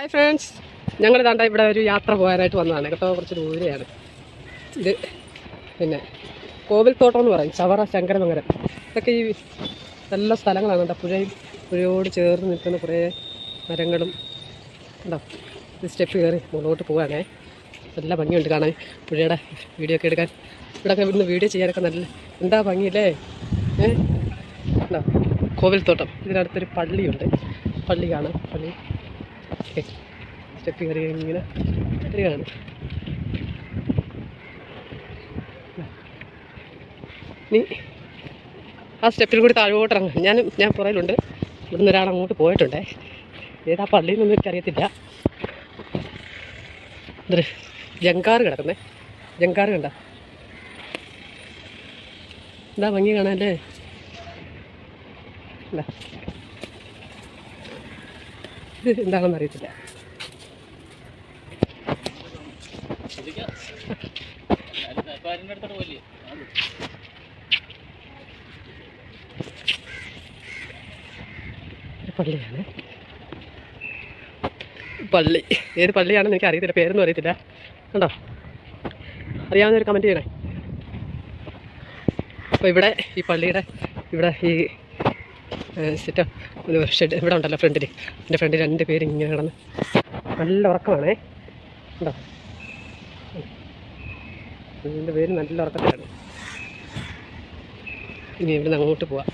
Hi friends, ഞങ്ങൾ ഇതാണ്ട ഇവിടെ ഒരു യാത്ര പോകാനായിട്ട് വന്നതാണ് കേട്ടോ. കുറച്ച് ദൂരെയാണ് ഇത്. പിന്നെ കോവിൽത്തോട്ടം എന്ന് പറയും, ചവറ, ശങ്കരമംഗലം, ഇതൊക്കെ ഈ നല്ല സ്ഥലങ്ങളാണ് കേട്ടോ. പുഴയോട് ചേർന്ന് നിൽക്കുന്ന കുറേ മരങ്ങളും ഉണ്ടോ. ഇത് സ്റ്റെപ്പ് കയറി മുകളിലോട്ട് പോകാനേ നല്ല ഭംഗിയുണ്ട് കാണാൻ. പുഴയുടെ വീഡിയോ ഒക്കെ എടുക്കാൻ ഇവിടെയൊക്കെ ഇവിടുന്ന് വീഡിയോ ചെയ്യാനൊക്കെ നല്ല എന്താ ഭംഗിയില്ലേ. ഉണ്ടോ കോവിൽത്തോട്ടം. ഇതിനടുത്തൊരു പള്ളിയുണ്ട്, പള്ളി കാണാം. പള്ളി സ്റ്റെപ്പ് കയറി ഇങ്ങനെ വരികയാണ്. ഇനി ആ സ്റ്റെപ്പിൽ കൂടി താഴോട്ട് ഇറങ്ങാം. ഞാൻ പുറയിലുണ്ട്. ഇവിടുന്ന് ഒരാൾ അങ്ങോട്ട് പോയിട്ടുണ്ടേ. ഏതാ പള്ളിയെന്നൊന്നും എനിക്കറിയത്തില്ല. എന്തൊരു ജങ്കാറ് കിടക്കുന്നേ, ജങ്കാറ് കണ്ട എന്താ ഭംഗി കാണാല്ലേ. അല്ല ഇത് എന്താണെന്ന് അറിയത്തില്ല. പള്ളിയാണ്, പള്ളി. ഏത് പള്ളിയാണെന്ന് എനിക്ക് അറിയത്തില്ല, പേരൊന്നും അറിയത്തില്ല. കണ്ടോ, അറിയാവുന്നൊരു കമൻറ്റ് ചെയ്യണേ. അപ്പോൾ ഇവിടെ ഈ പള്ളിയുടെ ഇവിടെ ഈ ഷെഡ് ഇവിടെ ഉണ്ടല്ലോ ഫ്രണ്ടിൽ. എൻ്റെ ഫ്രണ്ടിൽ 2 പേര് ഇങ്ങനെ കിടന്ന് നല്ല ഉറക്കമാണേ. ഉണ്ടോ, എൻ്റെ പേര് നല്ല ഉറക്കത്തിലാണ്. ഇനി ഇവിടുന്ന് അങ്ങോട്ട് പോവാം,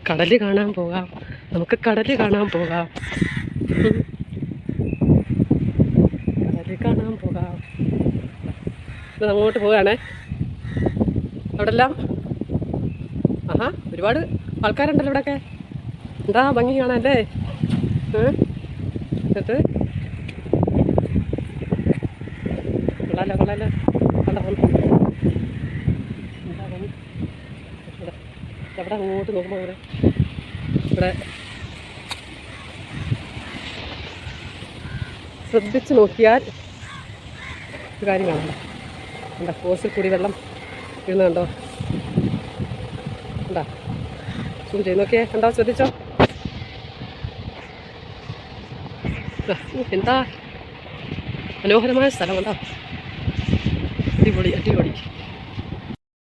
കടൽ കാണാൻ പോകാം. നമുക്ക് കടൽ കാണാൻ പോകാം, കടൽ കാണാൻ പോകാം. ഇത് അങ്ങോട്ട് പോവുകയാണേ. അവിടെ എല്ലാം ഒരുപാട് ആൾക്കാരുണ്ടല്ലോ ഇവിടെയൊക്കെ. എന്താ ഭംഗി കാണാനല്ലേ. എന്നിട്ട് കൊള്ളാലോ കൊള്ളാലോ. കണ്ടോ എന്താ ഭംഗി. അവിടെ അങ്ങോട്ട് നോക്കുമ്പോൾ ഇവിടെ ശ്രദ്ധിച്ച് നോക്കിയാൽ ഒരു കാര്യം കാണാം. എന്താ ഹോസിൽ കൂടി വെള്ളം വീഴുന്ന കണ്ടോ. എന്താ സൂം ചെയ്ത് നോക്കിയേ, കണ്ടോ, ശ്രദ്ധിച്ചോ. എന്താ മനോഹരമായ സ്ഥലം കണ്ടോ. അടിപൊളി അടിപൊളി.